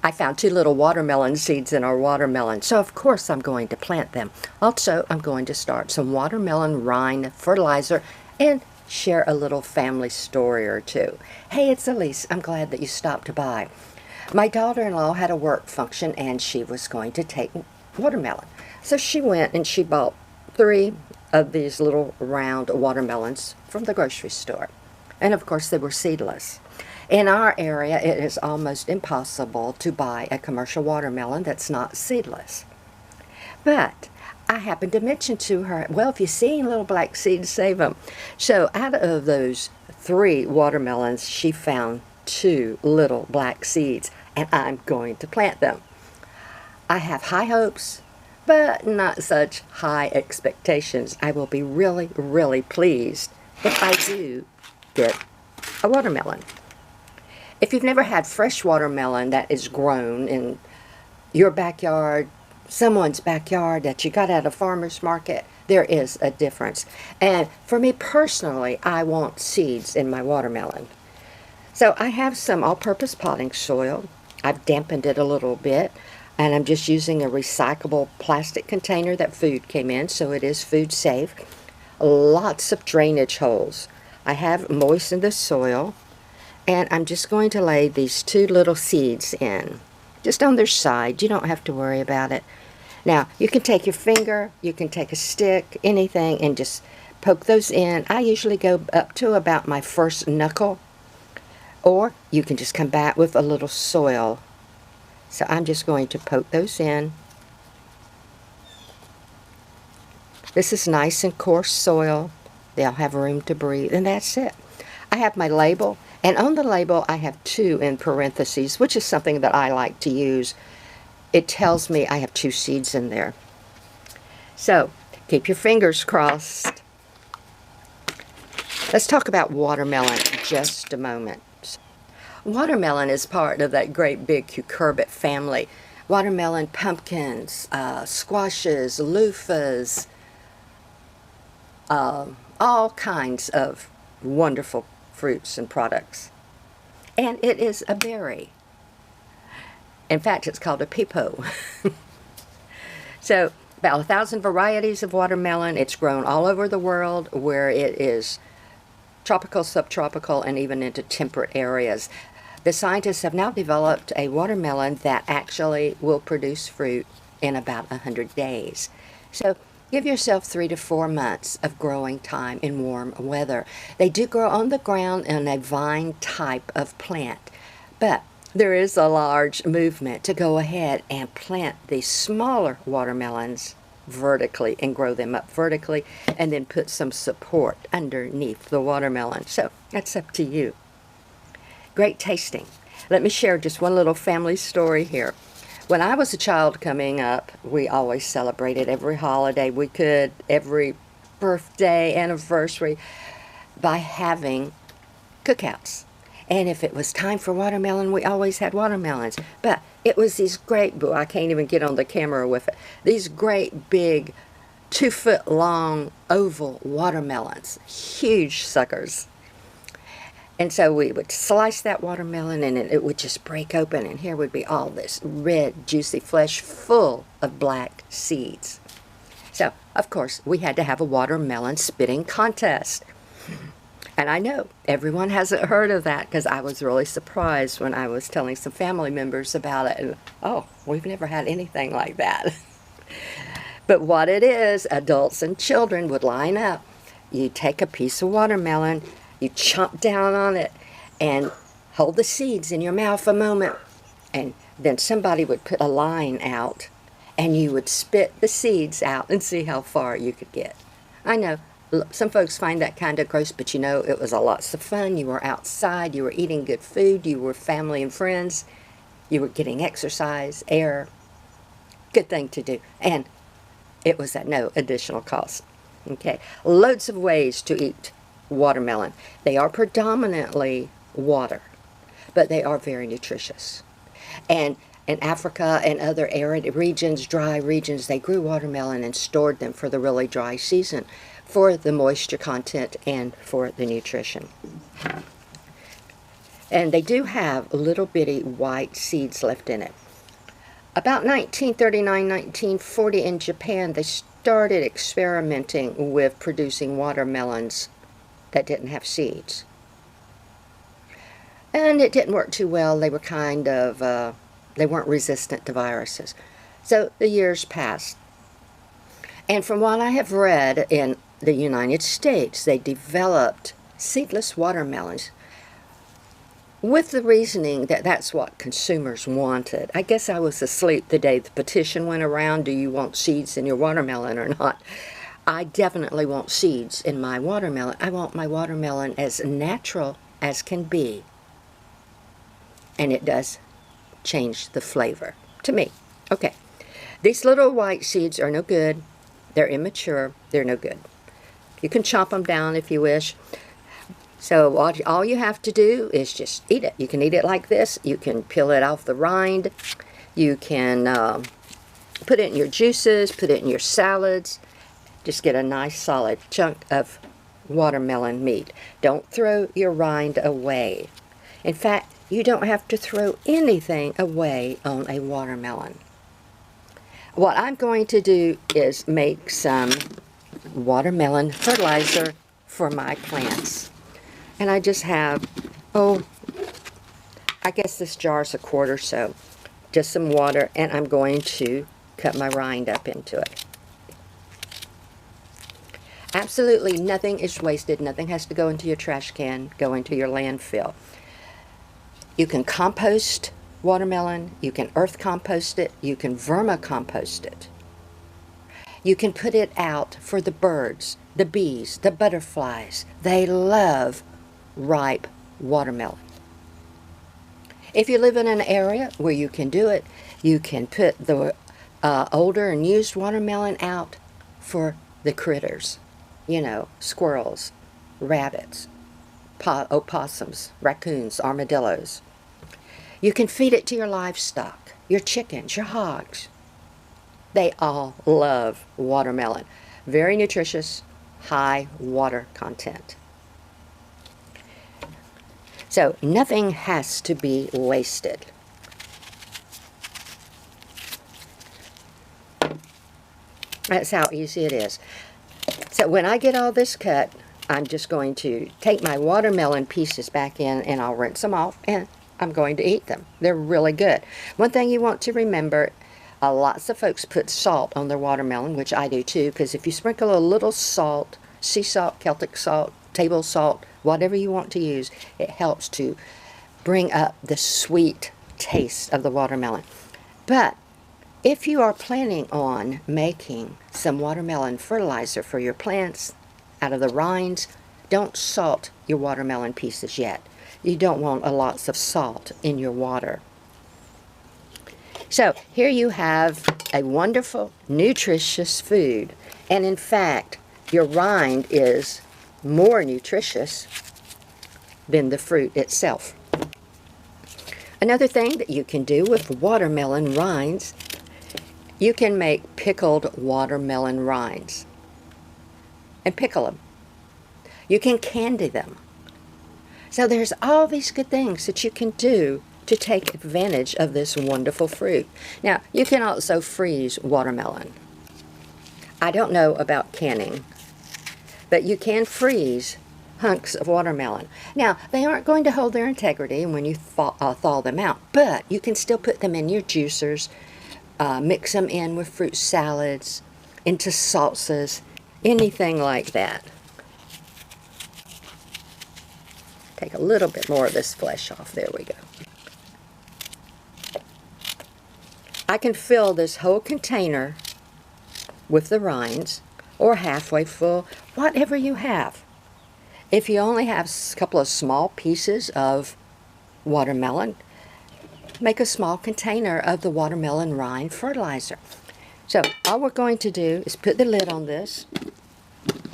I found 2 little watermelon seeds in our watermelon, so of course I'm going to plant them. Also, I'm going to start some watermelon rind fertilizer and share a little family story or two. Hey, it's Elise. I'm glad that you stopped by. My daughter-in-law had a work function and she was going to take watermelon. So she went and she bought 3 of these little round watermelons from the grocery store. And of course they were seedless. In our area, it is almost impossible to buy a commercial watermelon that's not seedless. But I happened to mention to her, well, if you see little black seeds, save them. So out of those 3 watermelons, she found 2 little black seeds, and I'm going to plant them. I have high hopes, but not such high expectations. I will be really, really pleased if I do get a watermelon. If you've never had fresh watermelon that is grown in your backyard, someone's backyard that you got at a farmer's market, there is a difference. And for me personally, I want seeds in my watermelon. So I have some all-purpose potting soil. I've dampened it a little bit, and I'm just using a recyclable plastic container that food came in, so it is food safe. Lots of drainage holes. I have moistened the soil. And I'm just going to lay these 2 little seeds in, just on their side. You don't have to worry about it. Now, you can take your finger, you can take a stick, anything, and just poke those in. I usually go up to about my first knuckle, or you can just come back with a little soil. So I'm just going to poke those in. This is nice and coarse soil. They'll have room to breathe, and that's it. I have my label. And on the label, I have 2 in parentheses, which is something that I like to use. It tells me I have 2 seeds in there. So, keep your fingers crossed. Let's talk about watermelon just a moment. Watermelon is part of that great big cucurbit family. Watermelon, pumpkins, squashes, loofahs, all kinds of wonderful fruits and products. And it is a berry. In fact, it's called a peepo. So, about 1,000 varieties of watermelon. It's grown all over the world where it is tropical, subtropical, and even into temperate areas. The scientists have now developed a watermelon that actually will produce fruit in about 100 days. So, give yourself 3 to 4 months of growing time in warm weather. They do grow on the ground in a vine type of plant, but there is a large movement to go ahead and plant these smaller watermelons vertically and grow them up vertically and then put some support underneath the watermelon. So that's up to you. Great tasting. Let me share just one little family story here. When I was a child coming up, we always celebrated every holiday we could, every birthday, anniversary, by having cookouts. And if it was time for watermelon, we always had watermelons. But it was these great, I can't even get on the camera with it, these great big 2-foot long oval watermelons, huge suckers. And so we would slice that watermelon and it would just break open, and here would be all this red, juicy flesh full of black seeds. So, of course, we had to have a watermelon spitting contest. And I know everyone hasn't heard of that because I was really surprised when I was telling some family members about it. And, oh, we've never had anything like that. But what it is, adults and children would line up. You take a piece of watermelon, you chomp down on it and hold the seeds in your mouth a moment, and then somebody would put a line out and you would spit the seeds out and see how far you could get. I know some folks find that kind of gross, but you know, it was a lots of fun. You were outside, you were eating good food, you were family and friends, you were getting exercise, air. Good thing to do. And it was at no additional cost. Okay, loads of ways to eat watermelon. They are predominantly water, but they are very nutritious. And in Africa and other arid regions, dry regions, they grew watermelon and stored them for the really dry season for the moisture content and for the nutrition. And they do have little bitty white seeds left in it. About 1939, 1940 in Japan, they started experimenting with producing watermelons that didn't have seeds. And it didn't work too well. They were they weren't resistant to viruses. So the years passed. And from what I have read, in the United States, they developed seedless watermelons with the reasoning that that's what consumers wanted. I guess I was asleep the day the petition went around, do you want seeds in your watermelon or not? I definitely want seeds in my watermelon. I want my watermelon as natural as can be. And it does change the flavor to me. Okay, these little white seeds are no good. They're immature. They're no good. You can chop them down if you wish. So all you have to do is just eat it. You can eat it like this. You can peel it off the rind. You can put it in your juices, put it in your salads. Just get a nice solid chunk of watermelon meat. Don't throw your rind away. In fact, you don't have to throw anything away on a watermelon. What I'm going to do is make some watermelon fertilizer for my plants. And I just have, I guess this jar's a quart or so. Just some water, and I'm going to cut my rind up into it. Absolutely nothing is wasted. Nothing has to go into your trash can, go into your landfill. You can compost watermelon, you can earth compost it, you can vermicompost it. You can put it out for the birds, the bees, the butterflies. They love ripe watermelon. If you live in an area where you can do it, you can put the older and used watermelon out for the critters. You know, squirrels, rabbits, opossums, raccoons, armadillos. You can feed it to your livestock, your chickens, your hogs. They all love watermelon. Very nutritious, high water content. So nothing has to be wasted. That's how easy it is. So when I get all this cut, I'm just going to take my watermelon pieces back in and I'll rinse them off and I'm going to eat them. They're really good. One thing you want to remember, lots of folks put salt on their watermelon, which I do too, because if you sprinkle a little salt, sea salt, Celtic salt, table salt, whatever you want to use, it helps to bring up the sweet taste of the watermelon. But if you are planning on making some watermelon fertilizer for your plants out of the rinds, don't salt your watermelon pieces yet. You don't want lots of salt in your water. So here you have a wonderful, nutritious food. And in fact, your rind is more nutritious than the fruit itself. Another thing that you can do with watermelon rinds, you can make pickled watermelon rinds and pickle them. You can candy them. So there's all these good things that you can do to take advantage of this wonderful fruit. Now, you can also freeze watermelon. I don't know about canning, but you can freeze hunks of watermelon. Now, they aren't going to hold their integrity when you thaw them out, but you can still put them in your juicers, mix them in with fruit salads, into salsas, anything like that. Take a little bit more of this flesh off. There we go. I can fill this whole container with the rinds, or halfway full, whatever you have. If you only have a couple of small pieces of watermelon, make a small container of the watermelon rind fertilizer. So all we're going to do is put the lid on this.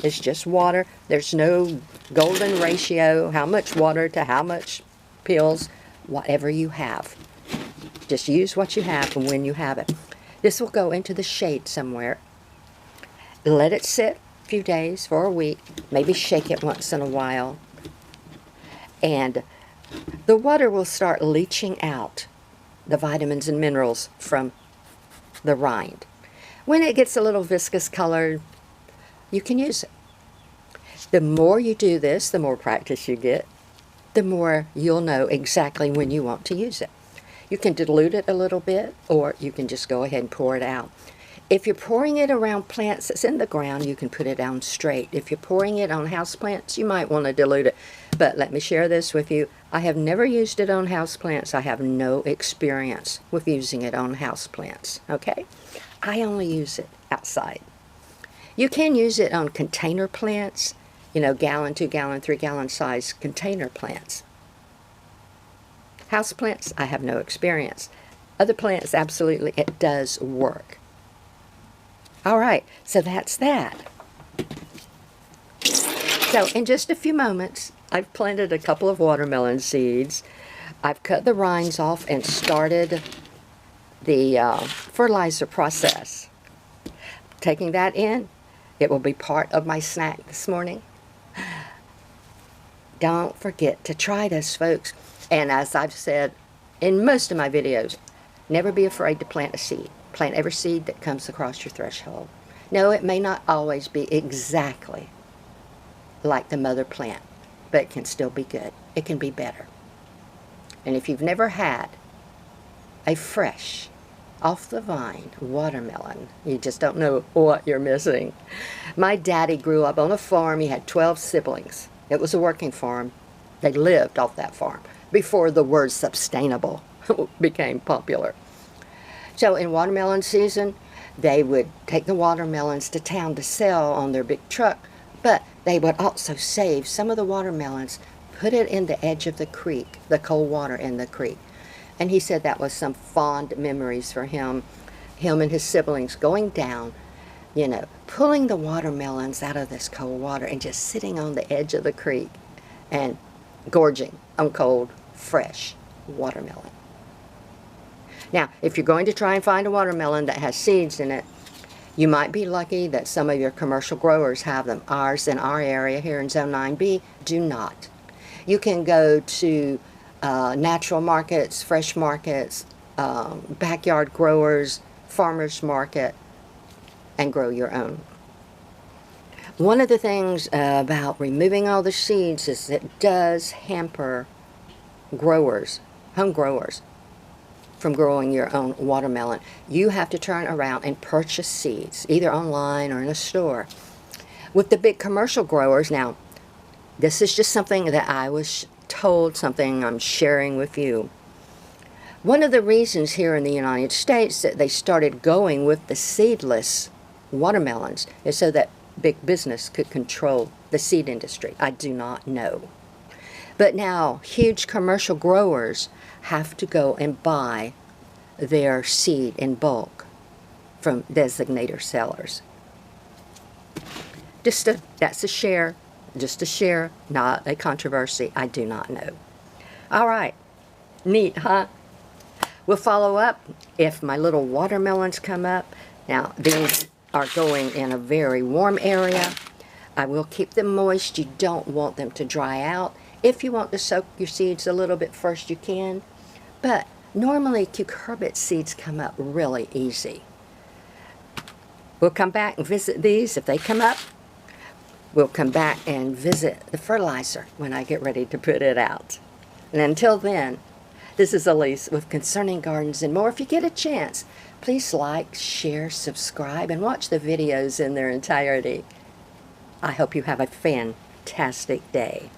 It's just water. There's no golden ratio, how much water to how much pills, whatever you have. Just use what you have and when you have it. This will go into the shade somewhere. Let it sit a few days, for a week. Maybe shake it once in a while. And the water will start leaching out the vitamins and minerals from the rind. When it gets a little viscous colored, you can use it. The more you do this, the more practice you get, the more you'll know exactly when you want to use it. You can dilute it a little bit, or you can just go ahead and pour it out. If you're pouring it around plants that's in the ground, you can put it down straight. If you're pouring it on houseplants, you might want to dilute it. But let me share this with you. I have never used it on houseplants. I have no experience with using it on houseplants, okay? I only use it outside. You can use it on container plants, you know, gallon, 2 gallon, 3 gallon size container plants. House plants, I have no experience. Other plants, absolutely, it does work. All right, so that's that. So in just a few moments, I've planted a couple of watermelon seeds. I've cut the rinds off and started the fertilizer process. Taking that in, it will be part of my snack this morning. Don't forget to try this, folks. And as I've said in most of my videos, never be afraid to plant a seed. Plant every seed that comes across your threshold. No, it may not always be exactly like the mother plant, but it can still be good. It can be better. And if you've never had a fresh, off the vine watermelon, you just don't know what you're missing. My daddy grew up on a farm. He had 12 siblings. It was a working farm. They lived off that farm before the word sustainable became popular. So in watermelon season, they would take the watermelons to town to sell on their big truck, but they would also save some of the watermelons, put it in the edge of the creek, the cold water in the creek. And he said that was some fond memories for him and his siblings going down, you know, pulling the watermelons out of this cold water and just sitting on the edge of the creek and gorging on cold, fresh watermelon. Now, if you're going to try and find a watermelon that has seeds in it, you might be lucky that some of your commercial growers have them. Ours in our area here in Zone 9B do not. You can go to natural markets, fresh markets, backyard growers, farmers market, and grow your own. One of the things about removing all the seeds is it does hamper growers, home growers, from growing your own watermelon. You have to turn around and purchase seeds, either online or in a store. With the big commercial growers, now, this is just something that I was told, something I'm sharing with you. One of the reasons here in the United States that they started going with the seedless watermelons is so that big business could control the seed industry. I do not know. But now, huge commercial growers have to go and buy their seed in bulk from designator sellers. That's a share, just a share, not a controversy. I do not know. All right, neat, huh? We'll follow up if my little watermelons come up. Now, these are going in a very warm area. I will keep them moist. You don't want them to dry out. If you want to soak your seeds a little bit first, you can. But normally, cucurbit seeds come up really easy. We'll come back and visit these. If they come up, we'll come back and visit the fertilizer when I get ready to put it out. And until then, this is Elise with Concerning Gardens and More. If you get a chance, please like, share, subscribe, and watch the videos in their entirety. I hope you have a fantastic day.